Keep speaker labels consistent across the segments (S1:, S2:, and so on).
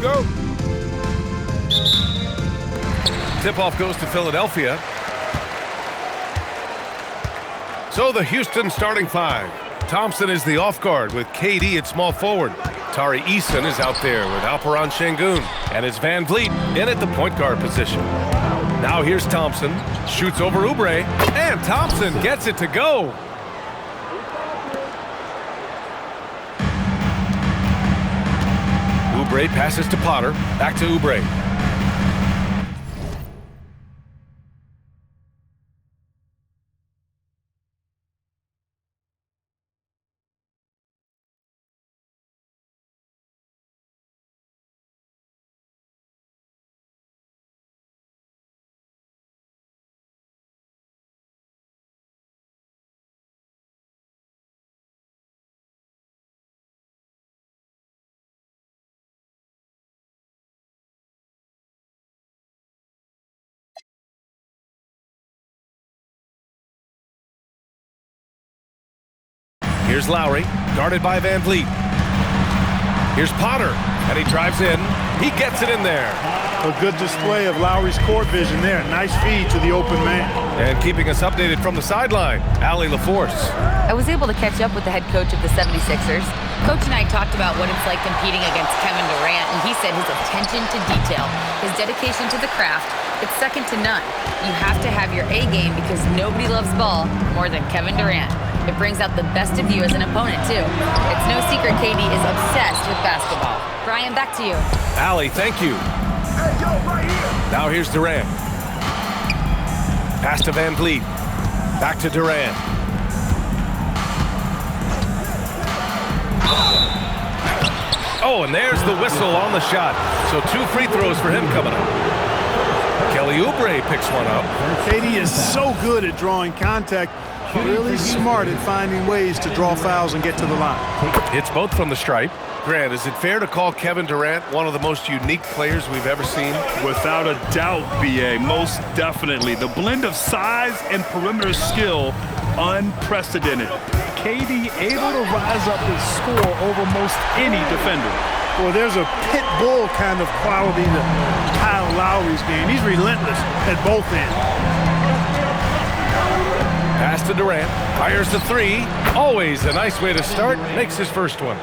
S1: go.
S2: Tip-off goes to Philadelphia. So the Houston starting five. Thompson is the off guard with KD at small forward. Tari Eason is out there with Alperen Sengun. And it's Van Vliet in at the point guard position. Now here's Thompson. Shoots over Oubre. And Thompson gets it to go. Oubre passes to Potter. Back to Oubre. Here's Lowry, guarded by Van Vliet. Here's Potter, and he drives in. He gets it in there.
S3: A good display of Lowry's court vision there. Nice feed to the open man.
S2: And keeping us updated from the sideline, Allie LaForce.
S4: I was able to catch up with the head coach of the 76ers. Coach and I talked about what it's like competing against Kevin Durant, and he said his attention to detail, his dedication to the craft, it's second to none. You have to have your A game because nobody loves ball more than Kevin Durant. It brings out the best of you as an opponent, too. It's no secret KD is obsessed with basketball. Brian, back to you.
S2: Allie, thank you.
S1: Hey, yo, right here.
S2: Now here's Durant. Pass to Van Vliet. Back to Durant. Oh, and there's the whistle on the shot. So 2 free throws for him coming up. Kelly Oubre picks one up.
S3: KD is so good at drawing contact. Really smart at finding ways to draw fouls and get to the line.
S2: It's both from the stripe. Grant, is it fair to call Kevin Durant one of the most unique players we've ever seen?
S5: Without a doubt, B.A., most definitely. The blend of size and perimeter skill, unprecedented. KD able to rise up and score over most any defender.
S3: Well, there's a pit bull kind of quality to Kyle Lowry's game. He's relentless at both ends.
S2: Pass to Durant, fires the 3. Always a nice way to start, makes his first one.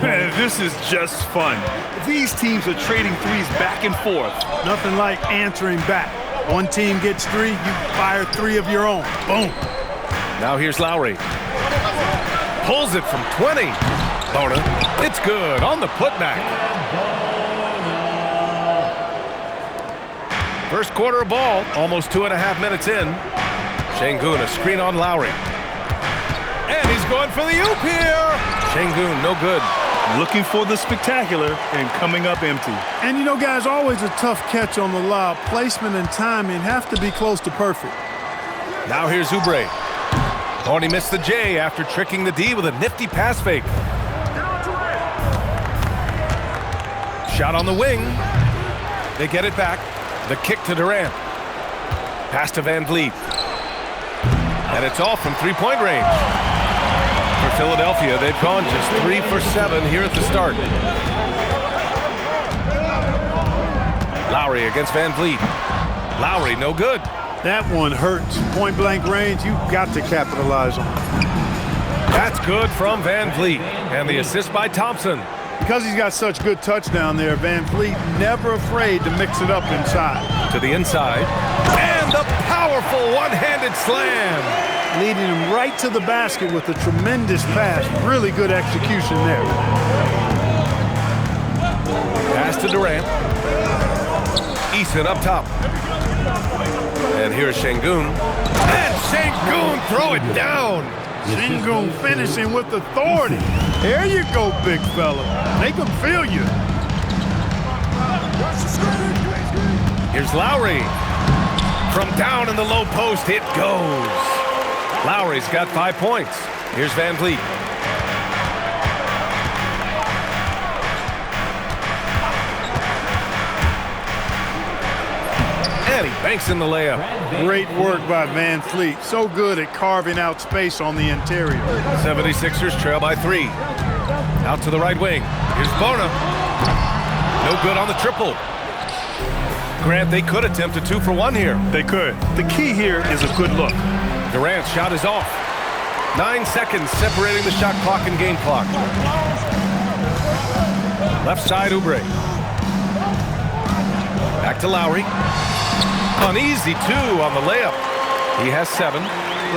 S5: Man, this is just fun. These teams are trading threes back and forth.
S3: Nothing like answering back. One team gets 3, you fire 3 of your own. Boom.
S2: Now here's Lowry. Pulls it from 20. Bona, it's good on the putback. First quarter of ball, almost 2.5 minutes in. Sengun, a screen on Lowry. And he's going for the oop here. Sengun, no good.
S5: Looking for the spectacular and coming up empty.
S3: And you know, guys, always a tough catch on the lob. Placement and timing have to be close to perfect.
S2: Now here's Oubre. Oh, and he missed the J after tricking the D with a nifty pass fake. Shot on the wing. They get it back. The kick to Durant. Pass to Van Vliet. And it's all from three-point range. For Philadelphia, they've gone just 3 for 7 here at the start. Lowry against Van Vliet. Lowry, no good.
S3: That one hurts. Point-blank range, you've got to capitalize on.
S2: That's good from Van Vliet. And the assist by Thompson.
S3: Because he's got such good touch down there, Van Vliet never afraid to mix it up inside.
S2: To the inside. And the powerful one-handed slam.
S3: Leading him right to the basket with a tremendous pass. Really good execution there.
S2: Pass to Durant. Eason up top. And here's Sengun. And Sengun throw it down.
S3: Sengun finishing with authority. There you go, big fella. Make them feel you.
S2: Here's Lowry. From down in the low post, it goes. Lowry's got 5 points. Here's Van Vliet. And he banks in the layup.
S3: Great work by Van Vliet. So good at carving out space on the interior.
S2: 76ers trail by 3. Out to the right wing. Here's Bona. No good on the triple. Grant, they could attempt a 2 for 1 here.
S5: They could. The key here is a good look.
S2: Durant's shot is off. 9 seconds separating the shot clock and game clock. Left side, Oubre. Back to Lowry. An easy 2 on the layup. He has 7.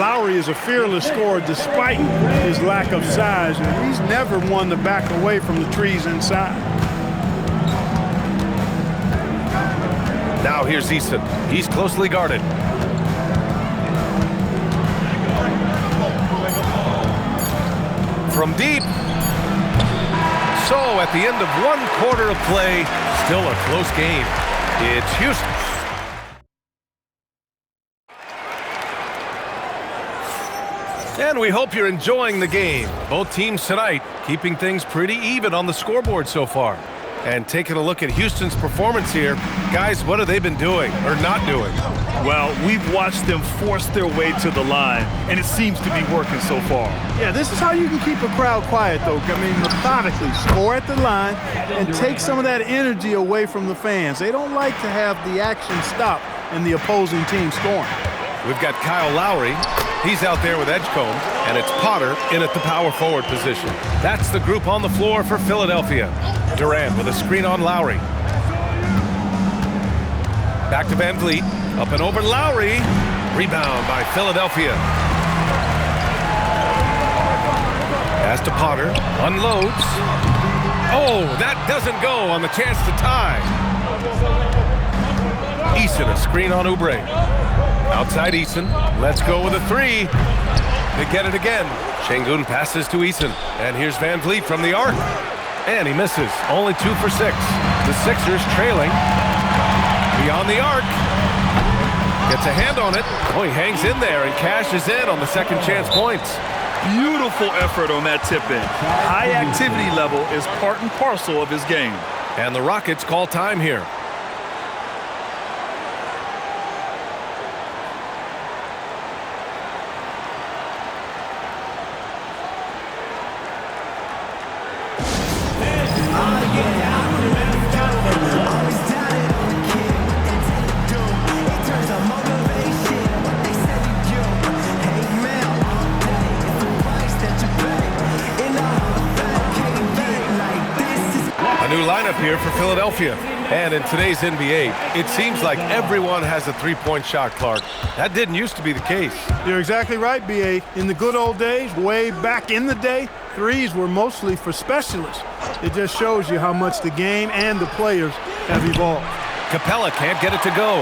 S3: Lowry is a fearless scorer despite his lack of size, and he's never one to back away from the trees inside.
S2: Now here's Eason. He's closely guarded. From deep. So at the end of 1 quarter of play, still a close game. It's Houston. And we hope you're enjoying the game. Both teams tonight keeping things pretty even on the scoreboard so far. And taking a look at Houston's performance here, guys, what have they been doing or not doing?
S5: Well, we've watched them force their way to the line, and it seems to be working so far.
S3: Yeah, this is how you can keep a crowd quiet, though. I mean, methodically score at the line and take some of that energy away from the fans. They don't like to have the action stop and the opposing team scoring.
S2: We've got Kyle Lowry. He's out there with Edgecombe, and it's Potter in at the power forward position. That's the group on the floor for Philadelphia. Durant with a screen on Lowry. Back to Van Vliet. Up and over Lowry. Rebound by Philadelphia. Pass to Potter. Unloads. Oh, that doesn't go on the chance to tie. Eason, a screen on Oubre. Outside Eason. Let's go with a 3. They get it again. Şengün passes to Eason. And here's Van Vliet from the arc. And he misses. Only 2 for 6. The Sixers trailing. Beyond the arc. Gets a hand on it. Oh, he hangs in there and cashes in on the second chance points.
S5: Beautiful effort on that tip-in. High activity level is part and parcel of his game.
S2: And the Rockets call time here. New lineup here for Philadelphia. And in today's NBA, it seems like everyone has a three-point shot, Clark. That didn't used to be the case.
S3: You're exactly right, B.A. In the good old days, way back in the day, threes were mostly for specialists. It just shows you how much the game and the players have evolved.
S2: Capella can't get it to go.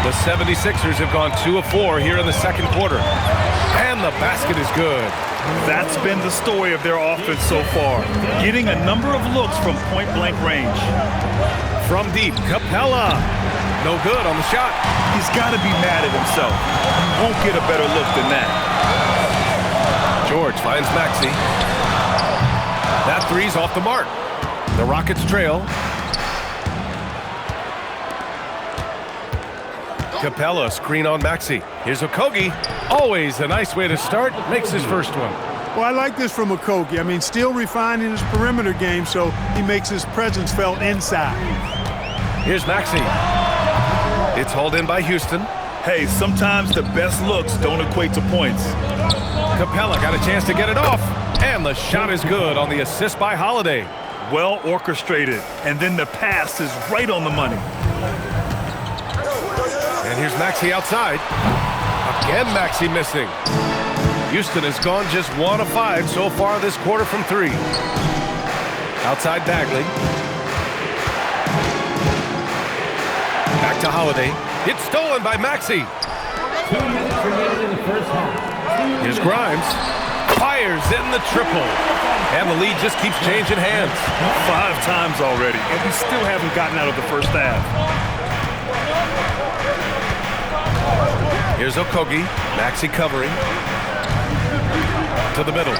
S2: The 76ers have gone 2 of 4 here in the second quarter. And the basket is good.
S5: That's been the story of their offense so far, getting a number of looks from point-blank range.
S2: From deep, Capella. No good on the shot.
S5: He's got to be mad at himself. He won't get a better look than that.
S2: George finds Maxey. That three's off the mark. The Rockets trail. Capella, screen on Maxey. Here's Okogie. Always a nice way to start. Makes his first one.
S3: Well, I like this from Okogie. I mean, still refining his perimeter game, so he makes his presence felt inside.
S2: Here's Maxey. It's hauled in by Houston.
S5: Hey, sometimes the best looks don't equate to points.
S2: Capella got a chance to get it off. And the shot is good on the assist by Holiday.
S5: Well orchestrated. And then the pass is right on the money.
S2: And here's Maxey outside. Again, Maxey missing. Houston has gone just 1 of 5 so far this quarter from 3. Outside Bagley. Back to Holiday. It's stolen by Maxey.
S6: 2 minutes remaining in the first half.
S2: Here's Grimes. Fires in the triple. And the lead just keeps changing hands.
S5: 5 times already, and we still haven't gotten out of the first half.
S2: Here's Okogie. Maxey covering. To the middle.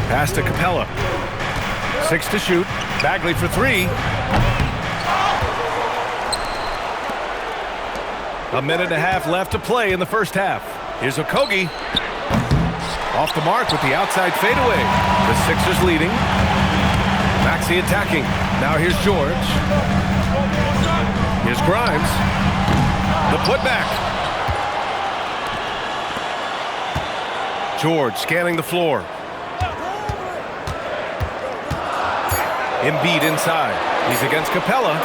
S2: Pass to Capella. 6 to shoot. Bagley for 3. A minute and a half left to play in the first half. Here's Okogie. Off the mark with the outside fadeaway. The Sixers leading. Maxey attacking. Now here's George. Here's Grimes. The putback. George scanning the floor. Embiid inside. He's against Capella.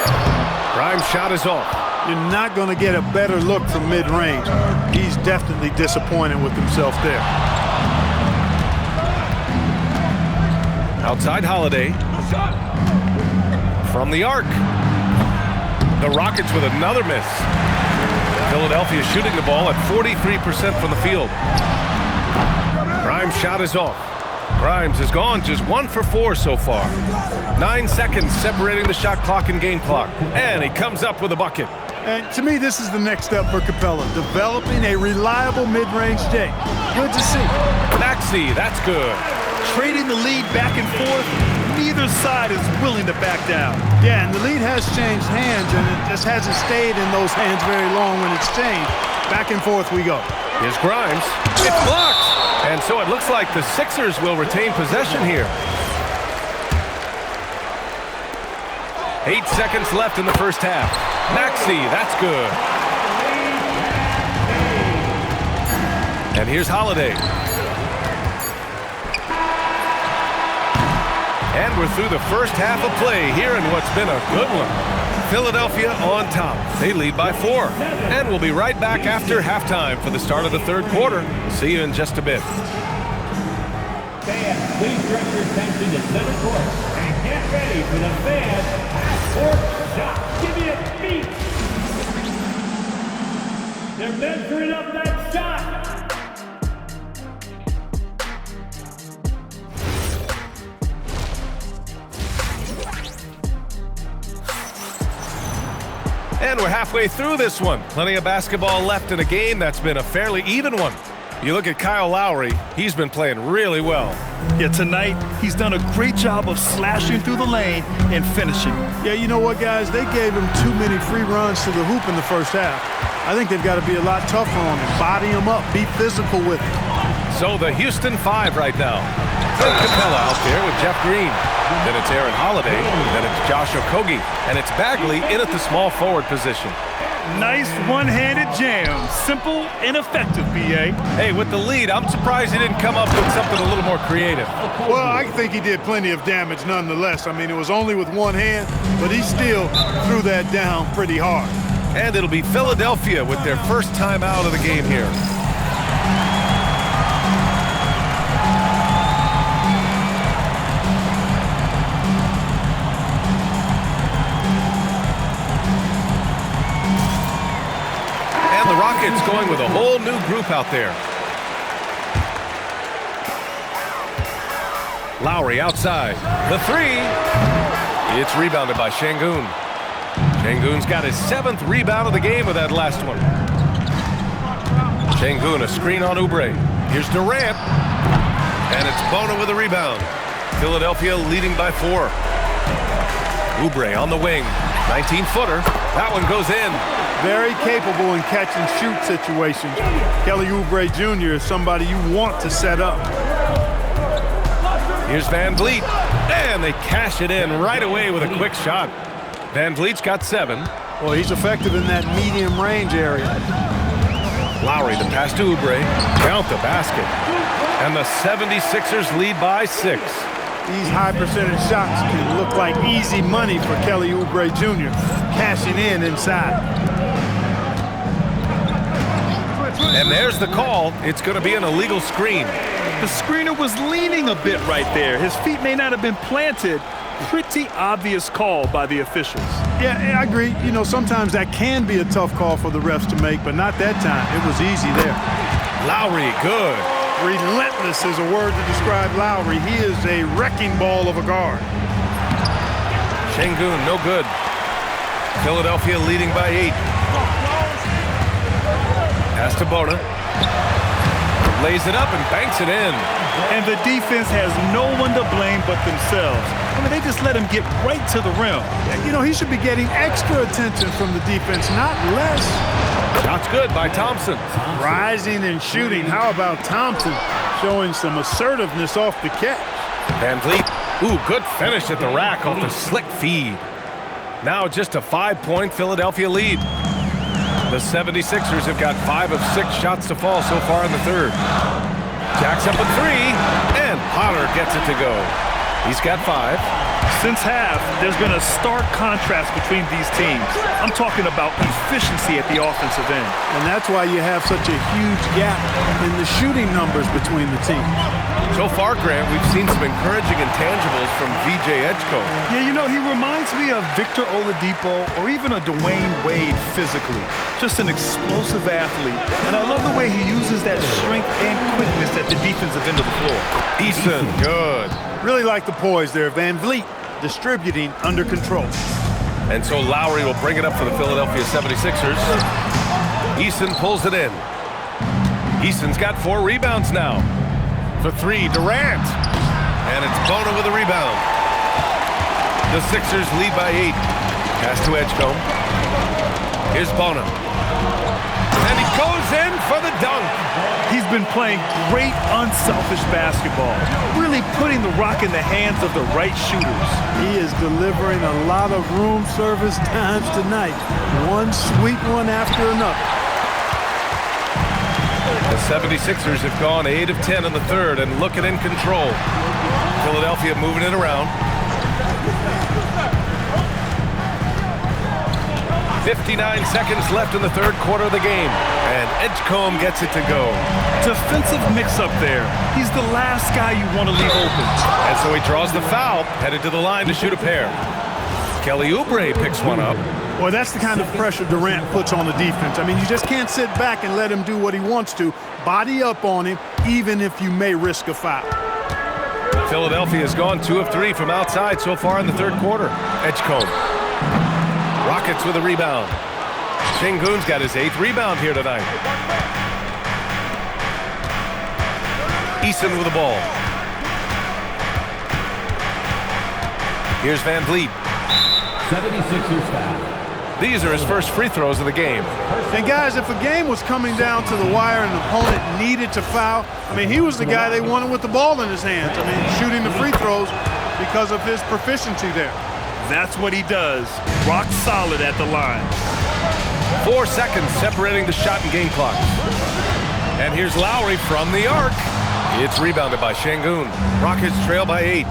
S2: Grimes' shot is off.
S3: You're not going to get a better look from mid-range. He's definitely disappointed with himself there.
S2: Outside Holiday. From the arc. The Rockets with another miss. Philadelphia shooting the ball at 43% from the field. Grimes' shot is off. Grimes has gone just 1 for 4 so far. 9 seconds separating the shot clock and game clock. And he comes up with a bucket.
S3: And to me, this is the next step for Capella, developing a reliable mid-range J. Good to see.
S2: Maxey, that's good.
S5: Trading the lead back and forth, neither side is willing to back down.
S3: Yeah, and the lead has changed hands, and it just hasn't stayed in those hands very long when it's changed. Back and forth we go.
S2: Here's Grimes. It's blocked. And so it looks like the Sixers will retain possession here. 8 seconds left in the first half. Maxey, that's good. And here's Holiday. And we're through the first half of play here in what's been a good one. Philadelphia on top. They lead by 4. And we'll be right back after halftime for the start of the third quarter. See you in just a bit.
S6: Fans, please direct your attention to center court and get ready for the fans half-court shot. Give me a beat. They're measuring up that shot.
S2: And we're halfway through this one. Plenty of basketball left in a game that's been a fairly even one. You look at Kyle Lowry, he's been playing really well.
S5: Yeah, tonight, he's done a great job of slashing through the lane and finishing.
S3: Yeah, you know what, guys? They gave him too many free runs to the hoop in the first half. I think they've got to be a lot tougher on him. Body him up, be physical with him.
S2: So the Houston 5 right now. Clint Capella out there with Jeff Green. Then it's Aaron Holiday. Then it's Josh Okogie. And it's Bagley in at the small forward position.
S5: Nice one-handed jam. Simple and effective, B.A.
S2: Hey, with the lead, I'm surprised he didn't come up with something a little more creative.
S3: Well, I think he did plenty of damage nonetheless. I mean, it was only with one hand, but he still threw that down pretty hard.
S2: And it'll be Philadelphia with their first time out of the game here. And the Rockets going with a whole new group out there. Lowry outside. The 3. It's rebounded by Şengün. Şengün's got his 7th rebound of the game with that last one. Şengün, a screen on Oubre. Here's Durant. And it's Bona with a rebound. Philadelphia leading by 4. Oubre on the wing. 19-footer. That one goes in.
S3: Very capable in catch and shoot situations. Kelly Oubre Jr. is somebody you want to set up.
S2: Here's Van Vliet. And they cash it in right away with a quick shot. Van Vliet's got 7.
S3: Well, he's effective in that medium range area.
S2: Lowry, the pass to Oubre. Count the basket. And the 76ers lead by 6.
S3: These high percentage shots can look like easy money for Kelly Oubre Jr. Cashing in inside.
S2: And there's the call. It's going to be an illegal screen.
S5: The screener was leaning a bit right there. His feet may not have been planted. Pretty obvious call by the officials.
S3: Yeah, I agree. You know, sometimes that can be a tough call for the refs to make, but not that time. It was easy there.
S2: Lowry, good.
S3: Relentless is a word to describe Lowry. He is a wrecking ball of a guard.
S2: Şengün, no good. Philadelphia leading by 8. Pass to Bona. Lays it up and banks it in.
S5: And the defense has no one to blame but themselves. I mean, they just let him get right to the rim.
S3: You know, he should be getting extra attention from the defense, not less.
S2: Shot's good by Thompson.
S3: Rising and shooting. How about Thompson showing some assertiveness off the catch?
S2: Van Vliet Ooh, good finish at the rack off the slick feed. Now just a 5-point Philadelphia lead. The 76ers have got 5 of 6 shots to fall so far in the third. Jacks up a 3, and Potter gets it to go. He's got 5.
S5: Since half, there's been a stark contrast between these teams. I'm talking about efficiency at the offensive end.
S3: And that's why you have such a huge gap in the shooting numbers between the teams.
S2: So far, Grant, we've seen some encouraging intangibles from VJ Edgecombe.
S5: Yeah, you know, he reminds me of Victor Oladipo or even a Dwayne Wade physically. Just an explosive athlete. And I love the way he uses that strength and quickness at the defensive end of the floor.
S2: Eason, good.
S3: Really like the poise there. Van Vliet distributing under control.
S2: And so Lowry will bring it up for the Philadelphia 76ers. Eason pulls it in. Eason's got 4 rebounds now. For 3, Durant. And it's Bona with a rebound. The Sixers lead by 8. Pass to Edgecombe. Here's Bona. And he goes in for the dunk.
S5: He's been playing great unselfish basketball, really putting the rock in the hands of the right shooters.
S3: He is delivering a lot of room service times tonight. One sweet one after another.
S2: The 76ers have gone 8 of 10 in the third and looking in control. Philadelphia moving it around. 59 seconds left in the third quarter of the game. And Edgecombe gets it to go.
S5: Defensive mix-up there. He's the last guy you want to leave open.
S2: And so he draws the foul, headed to the line to shoot a pair. Kelly Oubre picks one up.
S3: Well, that's the kind of pressure Durant puts on the defense. I mean, you just can't sit back and let him do what he wants to. Body up on him, even if you may risk a foul.
S2: Philadelphia has gone 2 of 3 from outside so far in the third quarter. Edgecombe. Rockets with a rebound. Şengün's got his 8th rebound here tonight. Eason with the ball. Here's Van Vliet.
S6: 76ers foul.
S2: These are his first free throws of the game.
S3: And guys, if a game was coming down to the wire and an opponent needed to foul, I mean, he was the guy they wanted with the ball in his hands. I mean, shooting the free throws because of his proficiency there.
S5: That's what he does. Rock solid at the line.
S2: 4 seconds separating the shot and game clock. And here's Lowry from the arc. It's rebounded by Şengün. Rockets trail by 8.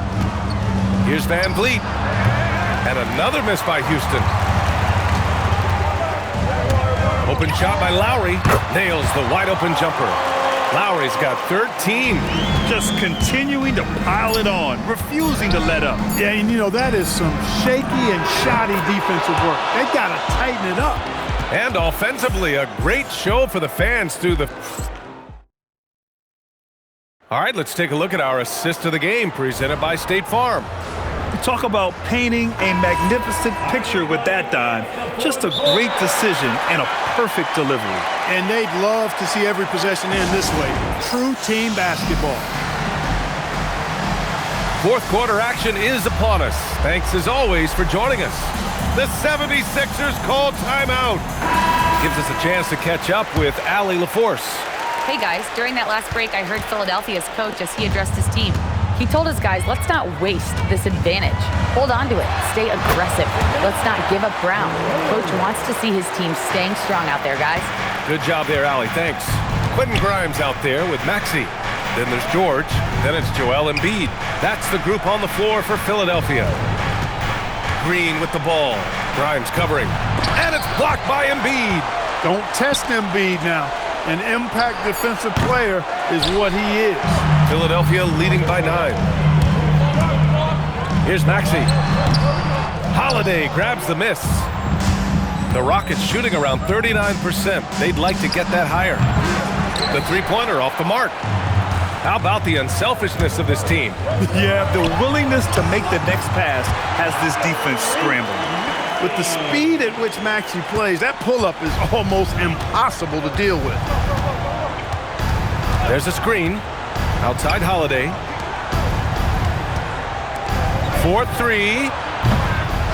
S2: Here's Van Vliet. And another miss by Houston. Open shot by Lowry. Nails the wide open jumper. Lowry's got 13.
S5: Just continuing to pile it on, refusing to let up.
S3: Yeah, and you know, that is some shaky and shoddy defensive work. They got to tighten it up.
S2: And offensively, a great show for the fans through the... All right, let's take a look at our assist of the game presented by State Farm.
S5: Talk about painting a magnificent picture with that dime. Just a great decision and a perfect delivery.
S3: And they'd love to see every possession end this way. True team basketball.
S2: Fourth quarter action is upon us. Thanks as always for joining us. The 76ers call timeout. Gives us a chance to catch up with Allie LaForce.
S4: Hey guys, during that last break, I heard Philadelphia's coach as he addressed his team. He told his guys, let's not waste this advantage. Hold on to it. Stay aggressive. Let's not give up ground. Coach wants to see his team staying strong out there, guys.
S2: Good job there, Allie. Thanks. Quentin Grimes out there with Maxey. Then there's George. Then it's Joel Embiid. That's the group on the floor for Philadelphia. Green with the ball. Grimes covering. And it's blocked by Embiid.
S3: Don't test Embiid now. An impact defensive player is what he is.
S2: Philadelphia leading by 9. Here's Maxey. Holiday grabs the miss. The Rockets shooting around 39%. They'd like to get that higher. The three-pointer off the mark. How about the unselfishness of this team?
S5: Yeah, the willingness to make the next pass has this defense scrambling.
S3: With the speed at which Maxey plays, that pull-up is almost impossible to deal with.
S2: There's a screen. Outside Holiday. 4-3.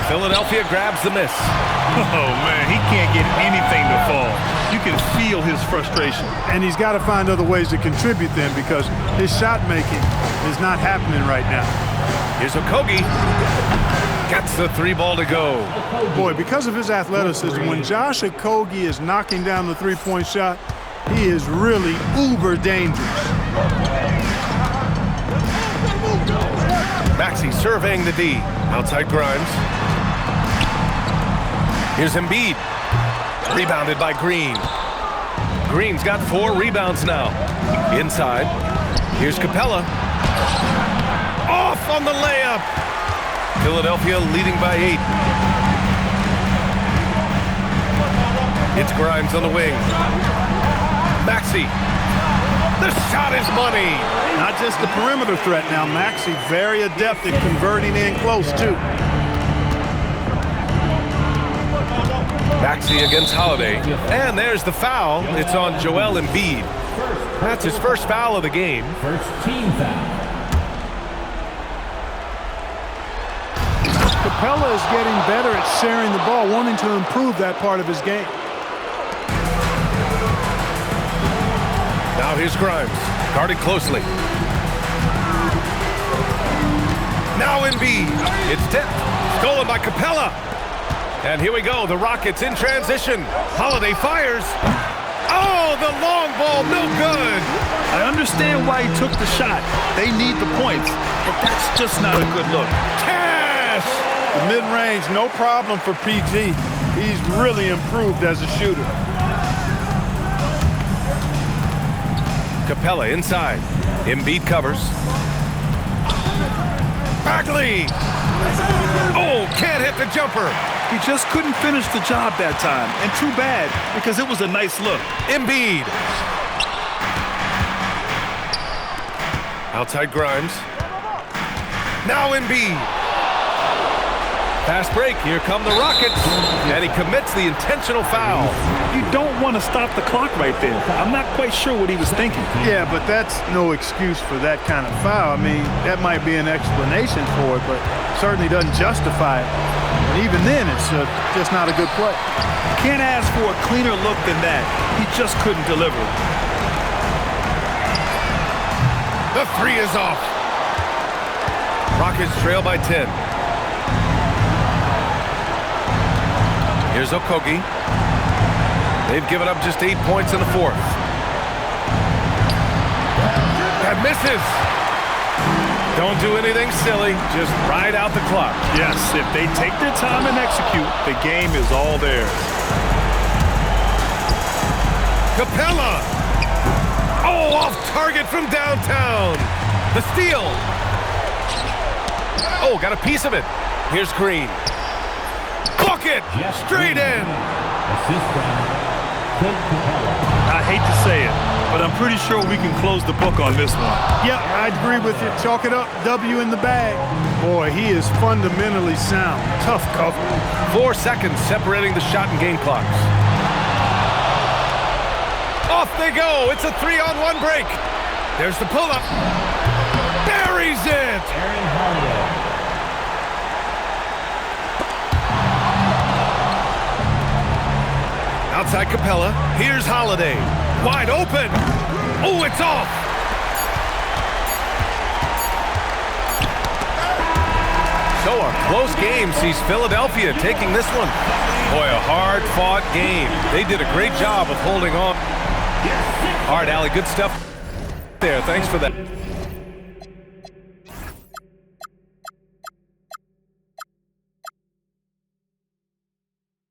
S2: Philadelphia grabs the miss.
S5: Oh, man, he can't get anything to fall. You can feel his frustration.
S3: And he's got to find other ways to contribute then because his shot making is not happening right now.
S2: Here's Okogie. Gets the 3 ball to go.
S3: Boy, because of his athleticism, when Josh Okogie is knocking down the three-point shot, he is really uber dangerous.
S2: Maxey surveying the D. Outside Grimes. Here's Embiid. Rebounded by Green. Green's got 4 rebounds now. Inside. Here's Capella. Off on the layup. Philadelphia leading by 8. It's Grimes on the wing. Maxey. The shot is money.
S3: Not just the perimeter threat now. Maxey very adept at converting in close, too.
S2: Maxey against Holiday. And there's the foul. It's on Joel Embiid. That's his first foul of the game.
S6: First team foul.
S3: Capella is getting better at sharing the ball, wanting to improve that part of his game.
S2: Now here's Grimes, guarded closely. Now Embiid. It's tipped. Stolen by Capella. And here we go. The Rockets in transition. Holiday fires. Oh, the long ball, no good.
S5: I understand why he took the shot. They need the points, but that's just not a good look.
S2: Cash.
S3: The mid-range, no problem for PG. He's really improved as a shooter.
S2: Capella inside. Embiid covers. Bagley. Oh, can't hit the jumper.
S5: He just couldn't finish the job that time, and too bad, because it was a nice look.
S2: Embiid. Outside Grimes. Now Embiid. Fast break. Here come the Rockets. And he commits the intentional foul.
S5: You don't want to stop the clock right there. I'm not quite sure what he was thinking.
S3: Yeah, but that's no excuse for that kind of foul. I mean, that might be an explanation for it, but certainly doesn't justify it. And even then, it's just not a good play.
S5: Can't ask for a cleaner look than that. He just couldn't deliver.
S2: The 3 is off. Rockets trail by 10. Here's Okogie. They've given up just 8 points in the 4th. That misses. Don't do anything silly. Just ride out the clock.
S5: Yes, if they take their time and execute, the game is all theirs.
S2: Capella. Oh, off target from downtown. The steal. Oh, got a piece of it. Here's Green. Bucket. Straight in.
S6: Assist from Clint Capella.
S5: I hate to say it, but I'm pretty sure we can close the book on this one.
S3: Yep, I agree with you. Chalk it up. W in the bag. Boy, he is fundamentally sound. Tough cover.
S2: 4 seconds separating the shot and game clocks. Off they go. It's a 3-on-1 break. There's the pull-up. Buries it.
S6: Aaron Holiday.
S2: Outside Capella. Here's Holiday. Wide open. Oh, it's off. So a close game sees Philadelphia taking this one. Boy, a hard-fought game. They did a great job of holding on. All right, Allie, good stuff there. Thanks for that.